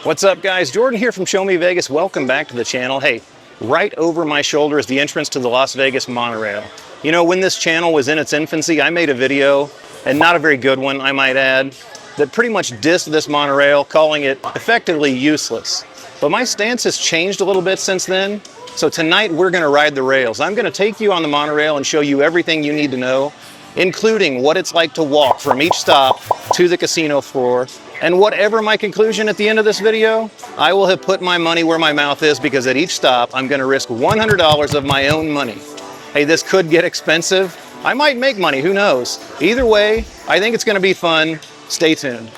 What's up, guys? Jordan here from Show Me Vegas. Welcome back to the channel. Hey, right over my shoulder is the entrance to the Las Vegas Monorail. You know, when this channel was in its infancy, I made a video, and not a very good one, I might add, that pretty much dissed this monorail, calling it effectively useless. But my stance has changed a little bit since then. So tonight we're going to ride the rails. I'm going to take you on the monorail and show you everything you need to know, including what it's like to walk from each stop to the casino floor. And whatever my conclusion at the end of this video, I will have put my money where my mouth is, because at each stop I'm going to risk $100 of my own money. Hey, this could get expensive. I might make money, who knows? Either way, I think it's going to be fun. Stay tuned.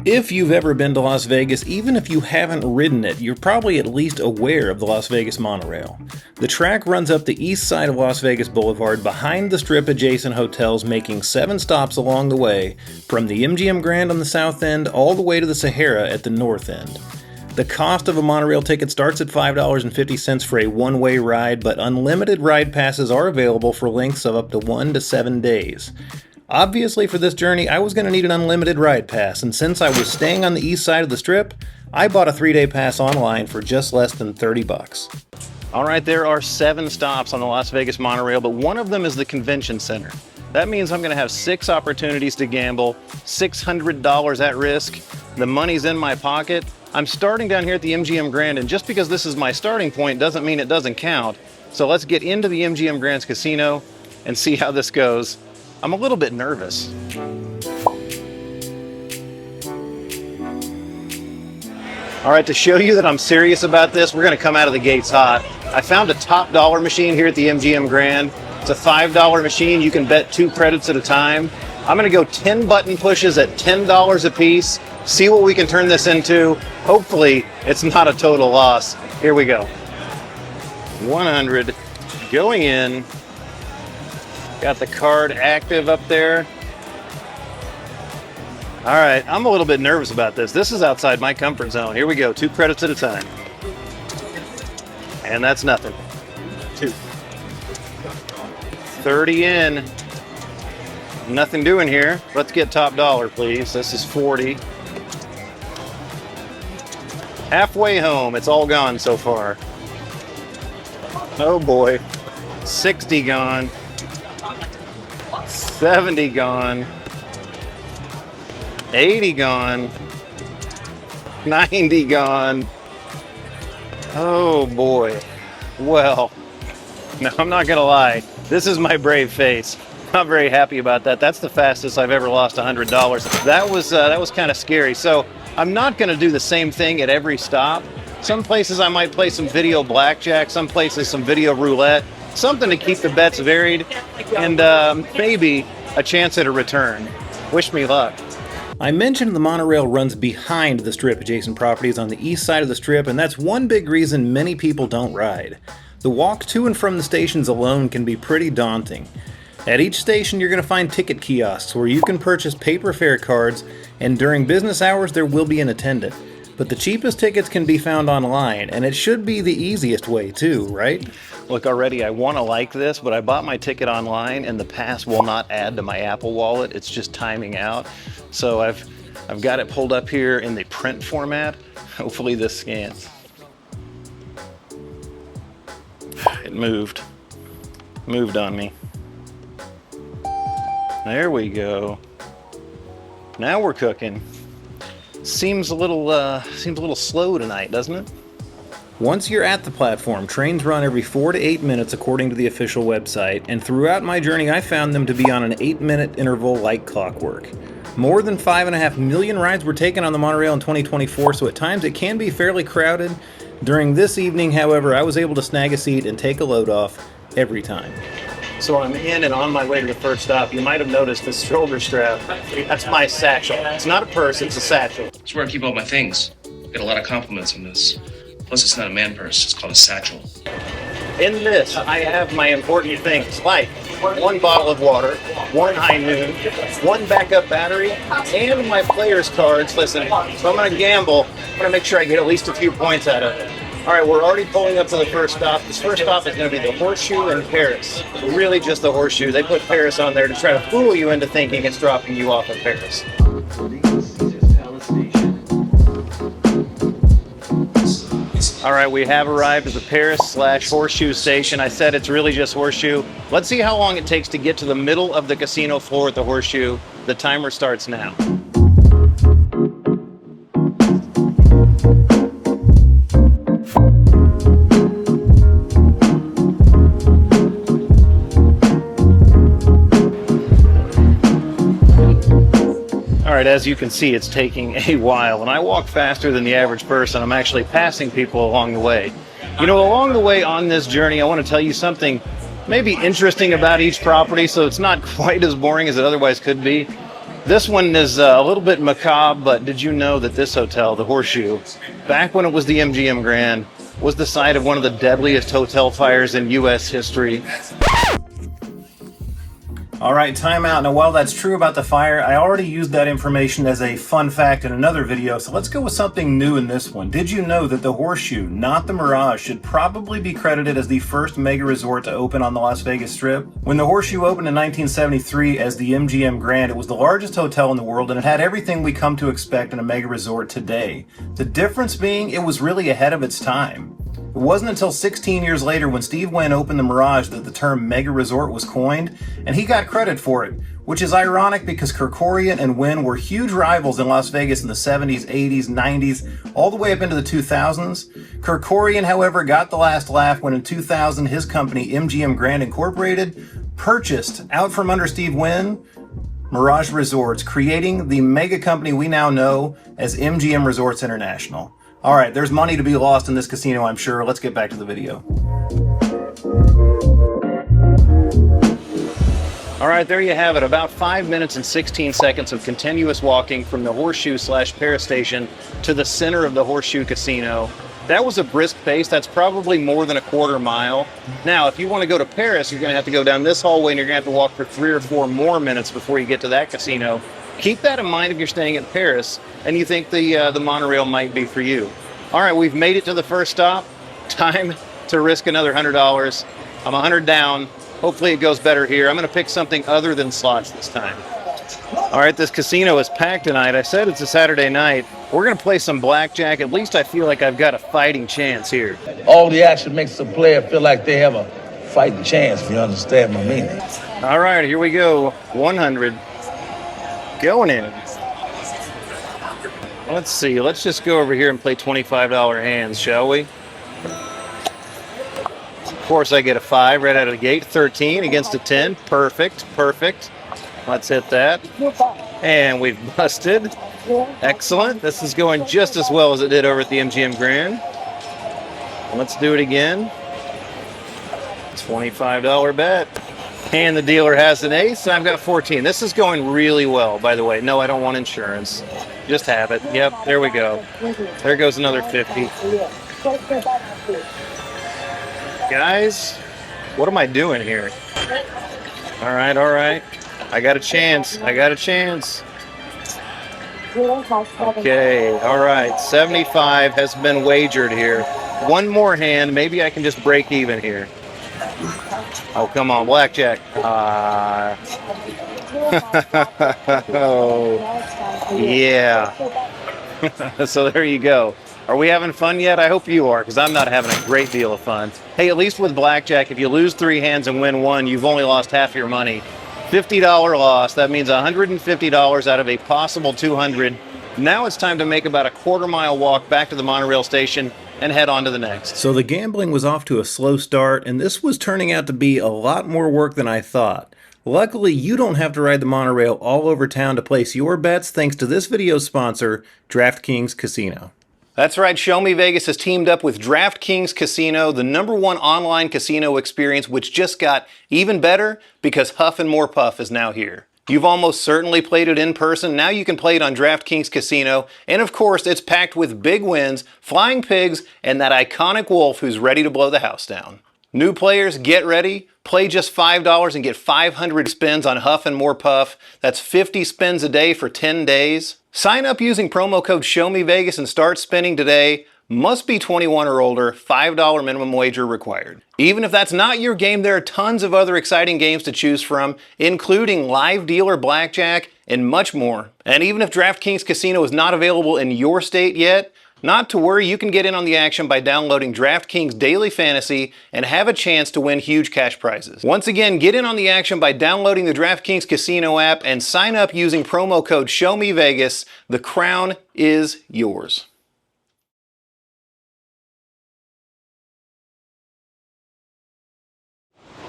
If you've ever been to Las Vegas, even if you haven't ridden it, you're probably at least aware of the Las Vegas Monorail. The track runs up the east side of Las Vegas Boulevard behind the strip adjacent hotels, making 7 stops along the way, from the MGM Grand on the south end all the way to the Sahara at the north end. The cost of a monorail ticket starts at $5.50 for a one-way ride, but unlimited ride passes are available for lengths of up to 1 to 7 days. Obviously, for this journey, I was going to need an unlimited ride pass, and since I was staying on the east side of the strip, I bought a 3-day pass online for just less than $30. All right, there are 7 stops on the Las Vegas Monorail, but one of them is the convention center. That means I'm going to have 6 opportunities to gamble, $600 at risk. The money's in my pocket. I'm starting down here at the MGM Grand, and just because this is my starting point doesn't mean it doesn't count. So let's get into the MGM Grand's casino and see how this goes. I'm a little bit nervous. All right, to show you that I'm serious about this, we're gonna come out of the gates hot. I found a top dollar machine here at the MGM Grand. It's a $5 machine. You can bet 2 credits at a time. I'm gonna go 10 button pushes at $10 a piece, see what we can turn this into. Hopefully, it's not a total loss. Here we go. 100, going in. Got the card active up there. All right, I'm a little bit nervous about this. This is outside my comfort zone. Here we go, 2 credits at a time. And that's nothing. 2. 30 in. Nothing doing here. Let's get top dollar, please. This is 40. Halfway home, it's all gone so far. Oh boy. 60 gone. 70 gone, 80 gone, 90 gone. Oh boy. Well, no, I'm not gonna lie. This is my brave face. Not very happy about that. That's the fastest I've ever lost $100. That was kind of scary. So I'm not gonna do the same thing at every stop. Some places I might play some video blackjack, some places some video roulette. Something to keep the bets varied, and maybe a chance at a return. Wish me luck. I mentioned the monorail runs behind the strip adjacent properties on the east side of the strip, and that's one big reason many people don't ride. The walk to and from the stations alone can be pretty daunting. At each station you're going to find ticket kiosks where you can purchase paper fare cards, and during business hours there will be an attendant. But the cheapest tickets can be found online, and it should be the easiest way too, right? Look, already I want to like this, but I bought my ticket online and the pass will not add to my Apple Wallet. It's just timing out. So I've got it pulled up here in the print format. Hopefully this scans. It moved on me. There we go. Now we're cooking. Seems a little slow tonight, doesn't it? Once you're at the platform, trains run every 4 to 8 minutes according to the official website, and throughout my journey I found them to be on an 8-minute interval like clockwork. More than 5.5 million rides were taken on the monorail in 2024, so at times it can be fairly crowded. During this evening, however, I was able to snag a seat and take a load off every time. So I'm in and on my way to the first stop. You might have noticed this shoulder strap. That's my satchel. It's not a purse, it's a satchel. It's where I keep all my things. Get a lot of compliments on this. Plus, it's not a man purse, it's called a satchel. In this, I have my important things like 1 bottle of water, 1 high noon, 1 backup battery, and my player's cards. Listen, if I'm going to gamble, I want to make sure I get at least a few points out of it. All right, we're already pulling up to the first stop. This first stop is going to be the Horseshoe in Paris. Really just the Horseshoe. They put Paris on there to try to fool you into thinking it's dropping you off at Paris. All right, we have arrived at the Paris/Horseshoe station. I said it's really just Horseshoe. Let's see how long it takes to get to the middle of the casino floor at the Horseshoe. The timer starts now. All right, as you can see, it's taking a while, and I walk faster than the average person. I'm actually passing people along the way. You know, along the way on this journey, I want to tell you something maybe interesting about each property, so it's not quite as boring as it otherwise could be. This one is a little bit macabre, but did you know that this hotel, the Horseshoe, back when it was the MGM Grand, was the site of one of the deadliest hotel fires in U.S. history? All right, time out. Now, while that's true about the fire, I already used that information as a fun fact in another video, so let's go with something new in this one. Did you know that the Horseshoe, not the Mirage, should probably be credited as the first mega resort to open on the Las Vegas Strip? When the Horseshoe opened in 1973 as the MGM Grand, it was the largest hotel in the world, and it had everything we come to expect in a mega resort today. The difference being, it was really ahead of its time. It wasn't until 16 years later when Steve Wynn opened the Mirage that the term mega resort was coined, and he got credit for it, which is ironic because Kerkorian and Wynn were huge rivals in Las Vegas in the 70s, 80s, 90s, all the way up into the 2000s. Kerkorian, however, got the last laugh when in 2000 his company, MGM Grand Incorporated, purchased, out from under Steve Wynn, Mirage Resorts, creating the mega company we now know as MGM Resorts International. All right, there's money to be lost in this casino, I'm sure. Let's get back to the video. All right, there you have it. About 5 minutes and 16 seconds of continuous walking from the Horseshoe/Paris station to the center of the Horseshoe Casino. That was a brisk pace. That's probably more than a quarter mile. Now, if you want to go to Paris, you're going to have to go down this hallway and you're going to have to walk for 3 or 4 more minutes before you get to that casino. Keep that in mind if you're staying at Paris and you think the monorail might be for you. All right, we've made it to the first stop. Time to risk another $100. I'm 100 down. Hopefully it goes better here. I'm going to pick something other than slots this time. All right, this casino is packed tonight. I said it's a Saturday night. We're going to play some blackjack. At least I feel like I've got a fighting chance here. All the action makes the player feel like they have a fighting chance, if you understand my meaning. All right, here we go. 100. Going in. Let's see. Let's just go over here and play $25 hands, shall we? Of course, I get a 5 right out of the gate. 13 against a 10. Perfect. Perfect. Let's hit that. And we've busted. Excellent. This is going just as well as it did over at the MGM Grand. Let's do it again. $25 bet. And the dealer has an ace, and I've got 14. This is going really well, by the way. No, I don't want insurance. Just have it. Yep, there we go. There goes another 50. Guys, what am I doing here? All right, all right. I got a chance. I got a chance. Okay, all right. 75 has been wagered here. One more hand. Maybe I can just break even here. Oh, come on, blackjack. Oh, yeah. So there you go. Are we having fun yet? I hope you are, because I'm not having a great deal of fun. Hey, at least with blackjack, if you lose 3 hands and win 1, you've only lost half your money. $50 loss. That means $150 out of a possible $200. Now it's time to make about a quarter-mile walk back to the monorail station and head on to the next. So the gambling was off to a slow start, and this was turning out to be a lot more work than I thought. Luckily, you don't have to ride the monorail all over town to place your bets thanks to this video's sponsor, DraftKings Casino. That's right, Show Me Vegas has teamed up with DraftKings Casino, the #1 online casino experience, which just got even better because Huff and More Puff is now here. You've almost certainly played it in person. Now you can play it on DraftKings Casino. And of course, it's packed with big wins, flying pigs, and that iconic wolf who's ready to blow the house down. New players, get ready. Play just $5 and get 500 spins on Huff and More Puff. That's 50 spins a day for 10 days. Sign up using promo code SHOWMEVEGAS and start spending today. Must be 21 or older, $5 minimum wager required. Even if that's not your game, there are tons of other exciting games to choose from, including live dealer blackjack and much more. And even if DraftKings Casino is not available in your state yet, not to worry, you can get in on the action by downloading DraftKings Daily Fantasy and have a chance to win huge cash prizes. Once again, get in on the action by downloading the DraftKings Casino app and sign up using promo code SHOWMEVEGAS. The crown is yours.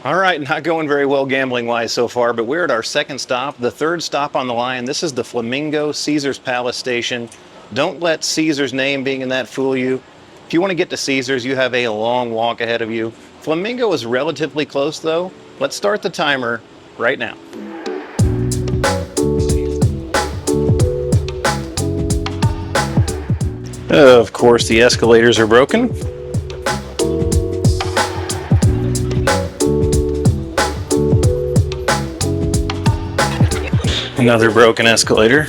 All right, not going very well gambling-wise so far, but we're at our second stop, the third stop on the line. This is the Flamingo Caesars Palace station. Don't let Caesar's name being in that fool you. If you want to get to Caesars, you have a long walk ahead of you. Flamingo is relatively close, though. Let's start the timer right now. Of course, the escalators are broken. Another broken escalator.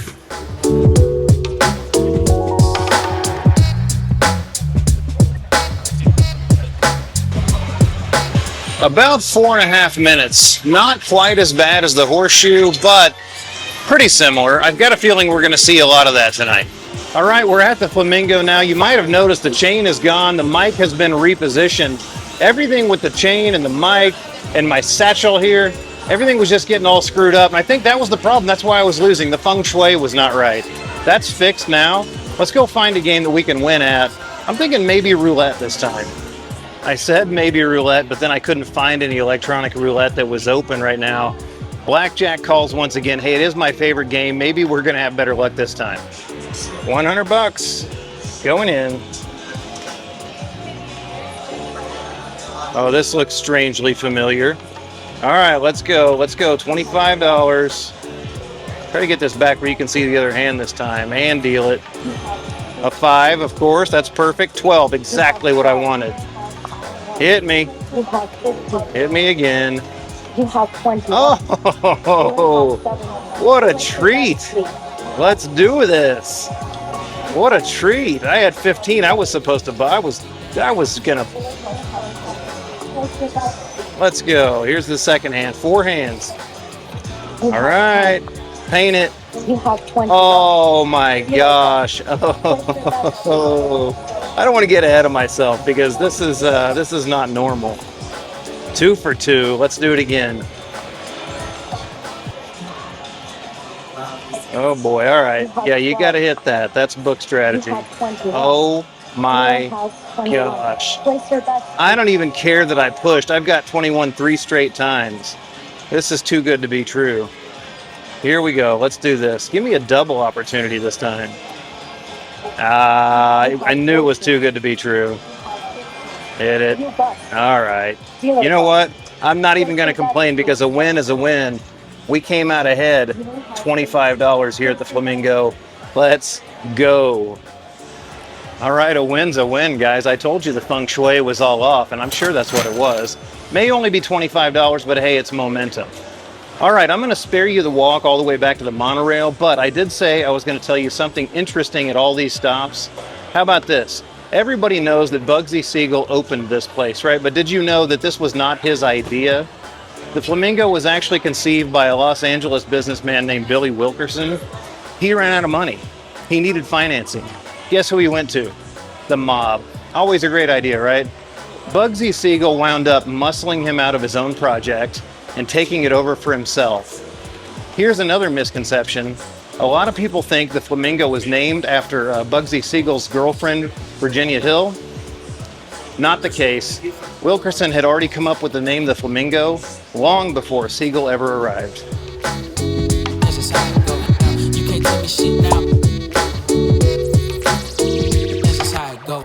About 4.5 minutes. Not quite as bad as the horseshoe, but pretty similar. I've got a feeling we're going to see a lot of that tonight. All right, we're at the Flamingo now. You might have noticed the chain is gone. The mic has been repositioned. Everything with the chain and the mic and my satchel here, everything was just getting all screwed up. And I think that was the problem. That's why I was losing. The feng shui was not right. That's fixed now. Let's go find a game that we can win at. I'm thinking maybe roulette this time. I said maybe roulette, but then I couldn't find any electronic roulette that was open right now. Blackjack calls once again. Hey, it is my favorite game. Maybe we're going to have better luck this time. 100 bucks going in. Oh, this looks strangely familiar. All right, let's go. Let's go. $25. Try to get this back where you can see the other hand this time and deal it. A 5, of course. That's perfect. 12, exactly what I wanted. Hit me. Hit me again. Oh, what a treat. Let's do this. What a treat. I had 15. I was supposed to buy. I was gonna. Let's go. Here's the second hand. 4 hands. All right. Paint it. Oh my gosh. Oh. I don't want to get ahead of myself because this is not normal. 2 for 2. Let's do it again. Oh boy. All right. Yeah, you got to hit that. That's book strategy. Oh my gosh. I don't even care that I pushed. I've got 21 3 straight times. This is too good to be true. Here we go. Let's do this. Give me a double opportunity this time. I knew it was too good to be true. Hit it. All right. You know what? I'm not even going to complain because a win is a win. We came out ahead. $25 here at the Flamingo. Let's go. All right, a win's a win, guys. I told you the feng shui was all off, and I'm sure that's what it was. May only be $25, but hey, it's momentum. All right, I'm going to spare you the walk all the way back to the monorail, but I did say I was going to tell you something interesting at all these stops. How about this? Everybody knows that Bugsy Siegel opened this place, right? But did you know that this was not his idea? The Flamingo was actually conceived by a Los Angeles businessman named Billy Wilkerson. He ran out of money. He needed financing. Guess who he went to? The mob. Always a great idea, right? Bugsy Siegel wound up muscling him out of his own project and taking it over for himself. Here's another misconception. A lot of people think the Flamingo was named after Bugsy Siegel's girlfriend, Virginia Hill. Not the case. Wilkerson had already come up with the name the Flamingo long before Siegel ever arrived. That's just how it goes. You can't tell me shit now. That's just how it goes.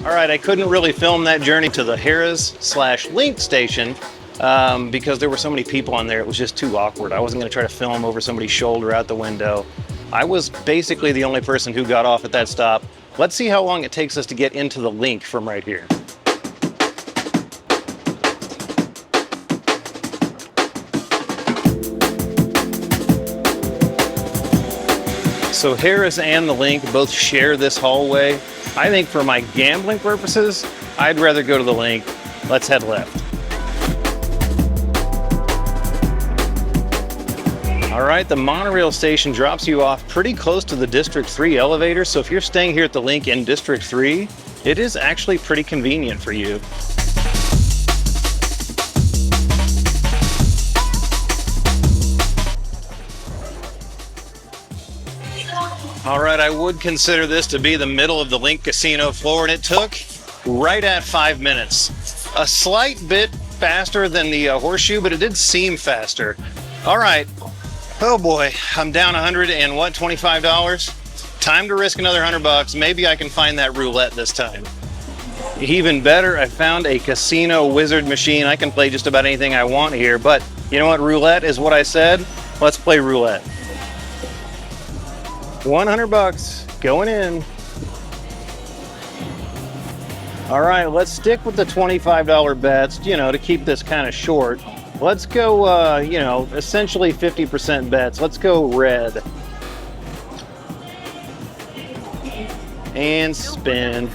All right, I couldn't really film that journey to the Harrah's/Link station because there were so many people on there. It was just too awkward. I wasn't going to try to film over somebody's shoulder out the window. I was basically the only person who got off at that stop. Let's see how long it takes us to get into the Link from right here. So Harris and the Link both share this hallway. I think for my gambling purposes, I'd rather go to the Link. Let's head left. All right, the monorail station drops you off pretty close to the District 3 elevator. So if you're staying here at the Link in District 3, it is actually pretty convenient for you. All right, I would consider this to be the middle of the Link Casino floor, and it took right at 5 minutes. A slight bit faster than the horseshoe, but it did seem faster. All right, oh boy, I'm down $125. Time to risk another $100. Maybe I can find that roulette this time. Even better, I found a casino wizard machine. I can play just about anything I want here, but you know what? Roulette is what I said. Let's play roulette. $100 going in. All right, let's stick with the $25 bets, you know, to keep this kind of short. Let's go, you know, essentially 50% bets. Let's go red. And spin.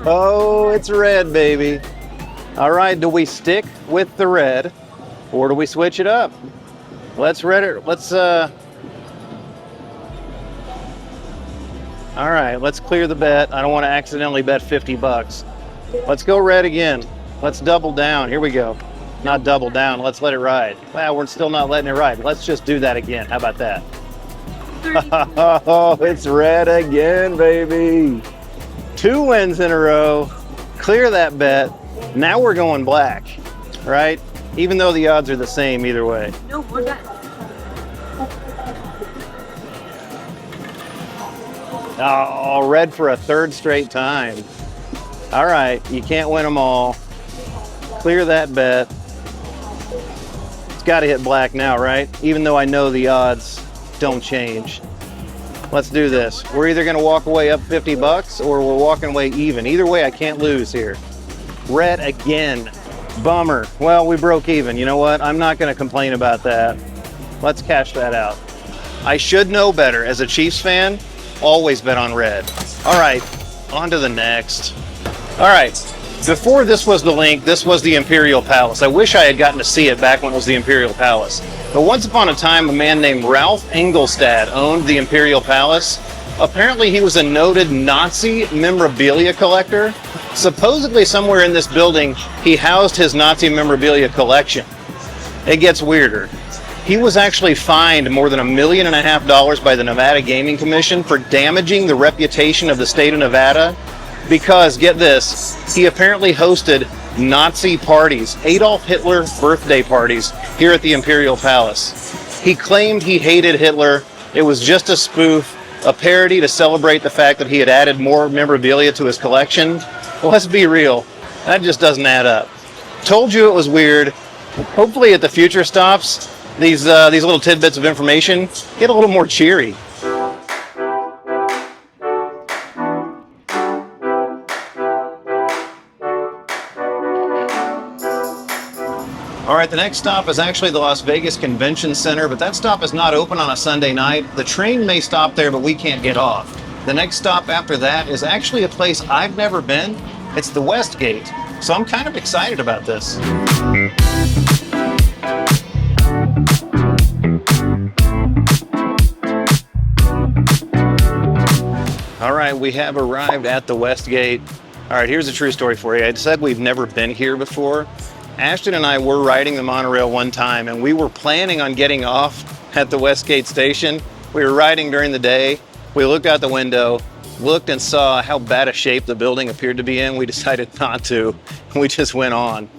Oh, it's red, baby. All right, do we stick with the red or do we switch it up? Let's red it. Let's, all right, let's clear the bet. I don't want to accidentally bet $50. Let's go red again. Let's double down. Here we go. Not double down. Let's let it ride. Well, we're still not letting it ride. Let's just do that again. How about that? Oh, it's red again, baby. 2 wins in a row. Clear that bet. Now we're going black, right? Even though the odds are the same either way. No, we're not. Oh, red for a 3rd straight time. All right, you can't win them all. Clear that bet. It's got to hit black now, right? Even though I know the odds don't change. Let's do this. We're either going to walk away up $50 or we're walking away even. Either way, I can't lose here. Red again. Bummer. Well, we broke even. You know what? I'm not going to complain about that. Let's cash that out. I should know better. As a Chiefs fan, always bet on red. All right, on to the next. All right, before this was the Link, this was the Imperial Palace. I wish I had gotten to see it back when it was the Imperial Palace. But once upon a time, a man named Ralph Engelstad owned the Imperial Palace. Apparently, he was a noted Nazi memorabilia collector. Supposedly, somewhere in this building, he housed his Nazi memorabilia collection. It gets weirder. He was actually fined more than $1.5 million by the Nevada Gaming Commission for damaging the reputation of the state of Nevada because, get this, he apparently hosted Nazi parties, Adolf Hitler birthday parties, here at the Imperial Palace. He claimed he hated Hitler. It was just a spoof, a parody to celebrate the fact that he had added more memorabilia to his collection. Well, let's be real, that just doesn't add up. Told you it was weird. Hopefully at the future stops, these little tidbits of information get a little more cheery. All right, the next stop is actually the Las Vegas Convention Center, but that stop is not open on a Sunday night. The train may stop there, but we can't get off. The next stop after that is actually a place I've never been. It's the Westgate, so I'm kind of excited about this. All right, we have arrived at the Westgate. All right, here's a true story for you. I said we've never been here before. Ashton and I were riding the monorail one time, and we were planning on getting off at the Westgate station. We were riding during the day. We looked out the window, looked and saw how bad a shape the building appeared to be in. We decided not to. We just went on.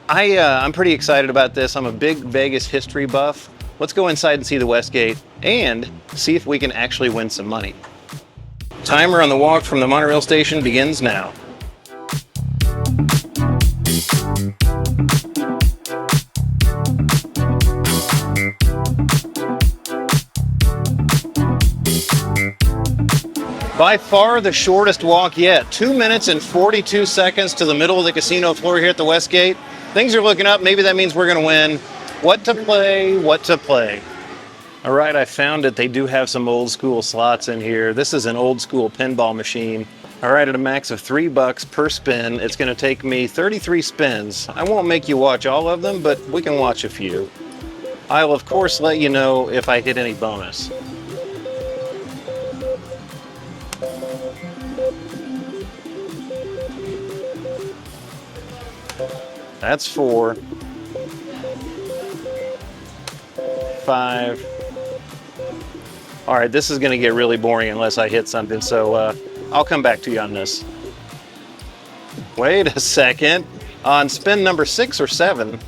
I'm pretty excited about this. I'm a big Vegas history buff. Let's go inside and see the Westgate and see if we can actually win some money. Timer on the walk from the monorail station begins now. By far the shortest walk yet. 2 minutes and 42 seconds to the middle of the casino floor here at the Westgate. Things are looking up. Maybe that means we're going to win. What to play, what to play. All right, I found it. They do have some old school slots in here. This is an old school pinball machine. All right, at a max of $3 per spin, it's gonna take me 33 spins. I won't make you watch all of them, but we can watch a few. I'll of course let you know if I hit any bonus. That's 4, 5. All right, this is gonna get really boring unless I hit something, so I'll come back to you on this. Wait a second. On spin number 6 or 7,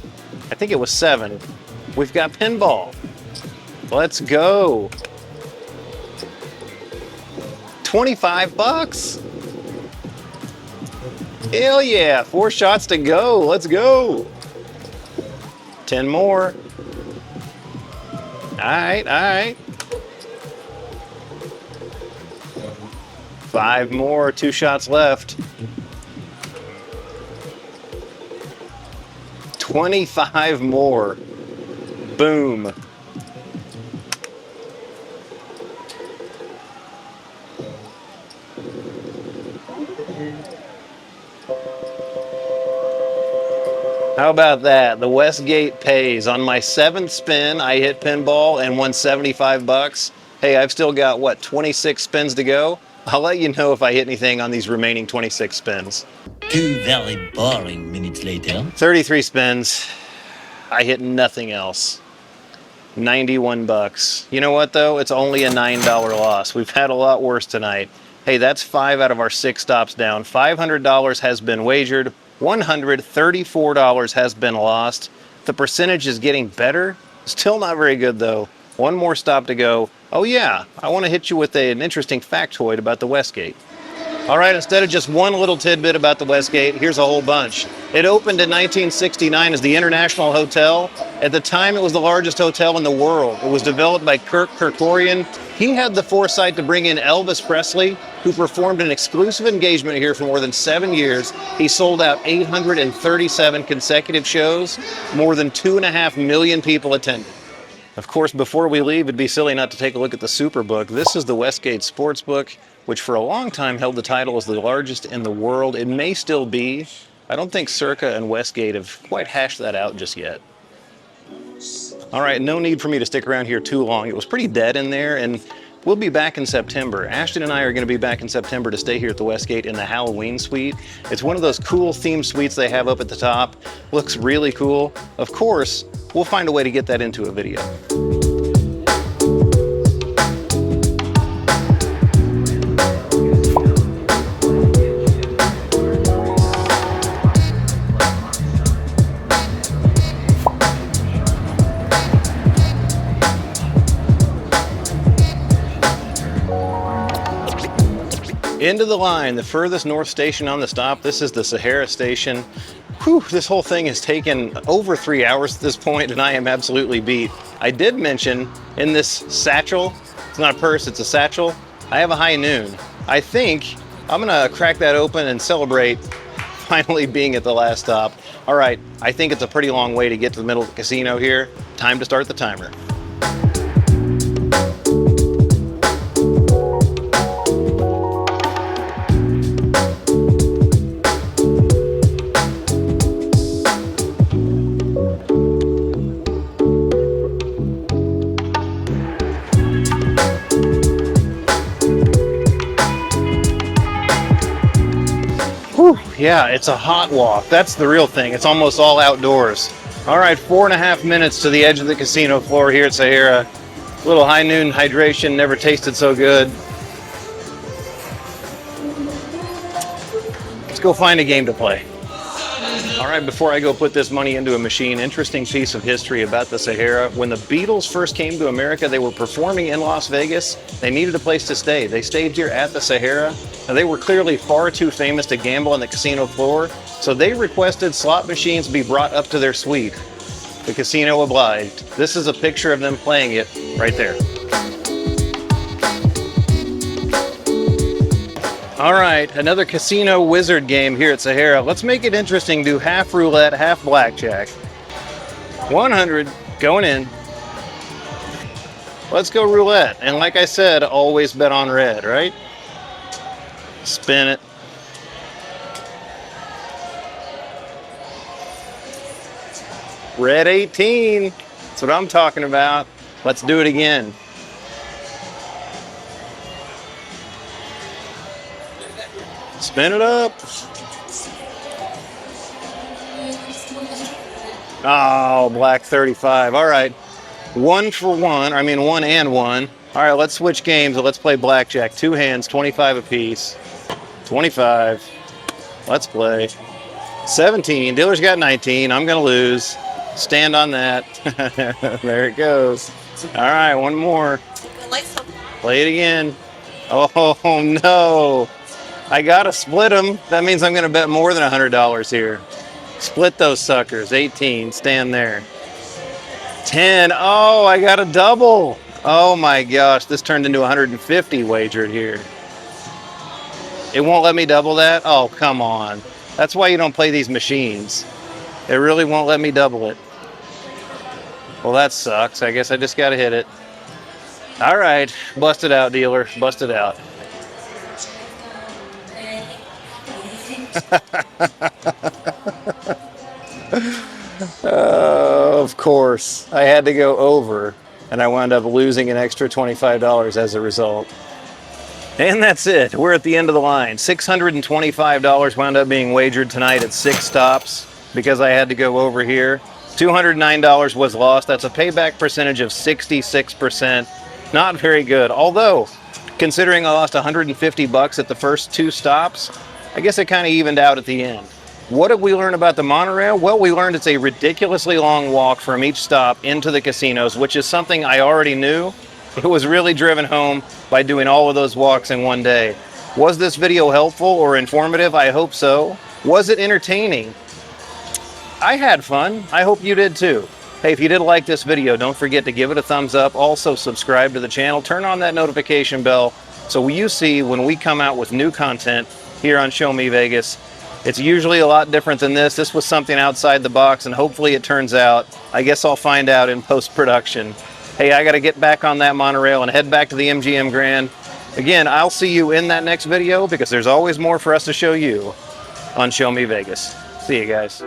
I think it was 7, we've got pinball. Let's go. $25. Hell yeah, 4 shots to go. Let's go. 10 more. All right. 5 more, 2 shots left. 25 more. Boom. How about that? The Westgate pays. On my 7th spin, I hit pinball and won $75. Hey, I've still got, what, 26 spins to go? I'll let you know if I hit anything on these remaining 26 spins. 2 very boring minutes later. 33 spins. I hit nothing else. $91. You know what, though? It's only a $9 loss. We've had a lot worse tonight. Hey, that's 5 out of our 6 stops down. $500 has been wagered. $134 has been lost. The percentage is getting better. Still not very good, though. 1 more stop to go. Oh yeah, I want to hit you with an interesting factoid about the Westgate. All right, instead of just one little tidbit about the Westgate, here's a whole bunch. It opened in 1969 as the International Hotel. At the time, it was the largest hotel in the world. It was developed by Kirk Kerkorian. He had the foresight to bring in Elvis Presley, who performed an exclusive engagement here for more than 7 years. He sold out 837 consecutive shows. More than 2.5 million people attended. Of course, before we leave, it'd be silly not to take a look at the Superbook. This is the Westgate Sportsbook, which for a long time held the title as the largest in the world. It may still be. I don't think Circa and Westgate have quite hashed that out just yet. All right, no need for me to stick around here too long. It was pretty dead in there, and we'll be back in September. Ashton and I are going to be back in September to stay here at the Westgate in the Halloween suite. It's one of those cool themed suites they have up at the top. Looks really cool. Of course, we'll find a way to get that into a video. Into the line, the furthest north station on the stop. This is the Sahara station. Whew, this whole thing has taken over 3 hours at this point, and I am absolutely beat. I did mention in this satchel, it's not a purse, it's a satchel, I have a high noon. I think I'm gonna crack that open and celebrate finally being at the last stop. All right, I think it's a pretty long way to get to the middle of the casino here. Time to start the timer. Yeah, it's a hot walk. That's the real thing. It's almost all outdoors. All right, 4.5 minutes to the edge of the casino floor here at Sahara. A little high noon hydration, never tasted so good. Let's go find a game to play. All right, before I go put this money into a machine, interesting piece of history about the Sahara. When the Beatles first came to America, they were performing in Las Vegas. They needed a place to stay. They stayed here at the Sahara. Now, they were clearly far too famous to gamble on the casino floor, so they requested slot machines be brought up to their suite. The casino obliged. This is a picture of them playing it right there. All right, another casino wizard game here at Sahara. Let's make it interesting. Do half roulette, half blackjack. 100, Going in. Let's go roulette. And like I said, always bet on red, right? Spin it. Red 18. That's what I'm talking about. Let's do it again. Spin it up. Oh, black 35. All right. 1 for 1. I mean, 1 and 1. All right, let's switch games. Let's play blackjack. 2 hands, 25 apiece. 25. Let's play. 17. Dealer's got 19. I'm going to lose. Stand on that. There it goes. All right, one more. Play it again. Oh, no. I got to split them. That means I'm going to bet more than $100 here. Split those suckers. 18. Stand there. 10. Oh, I got a double. Oh, my gosh. This turned into 150 wagered here. It won't let me double that? Oh, come on. That's why you don't play these machines. It really won't let me double it. Well, that sucks. I guess I just got to hit it. All right. Bust it out, dealer. Bust it out. Of course. I had to go over, and I wound up losing an extra $25 as a result. And that's it. We're at the end of the line. $625 wound up being wagered tonight at 6 stops because I had to go over here. $209 was lost. That's a payback percentage of 66%. Not very good. Although, considering I lost $150 at the first 2 stops, I guess it kind of evened out at the end. What did we learn about the monorail? Well, we learned it's a ridiculously long walk from each stop into the casinos, which is something I already knew. It was really driven home by doing all of those walks in one day. Was this video helpful or informative? I hope so. Was it entertaining? I had fun. I hope you did too. Hey, if you did like this video, don't forget to give it a thumbs up. Also, subscribe to the channel. Turn on that notification bell so you see when we come out with new content here on Show Me Vegas. It's usually a lot different than this. This was something outside the box, and hopefully it turns out. I guess I'll find out in post-production. Hey, I got to get back on that monorail and head back to the MGM Grand. Again, I'll see you in that next video because there's always more for us to show you on Show Me Vegas. See you guys.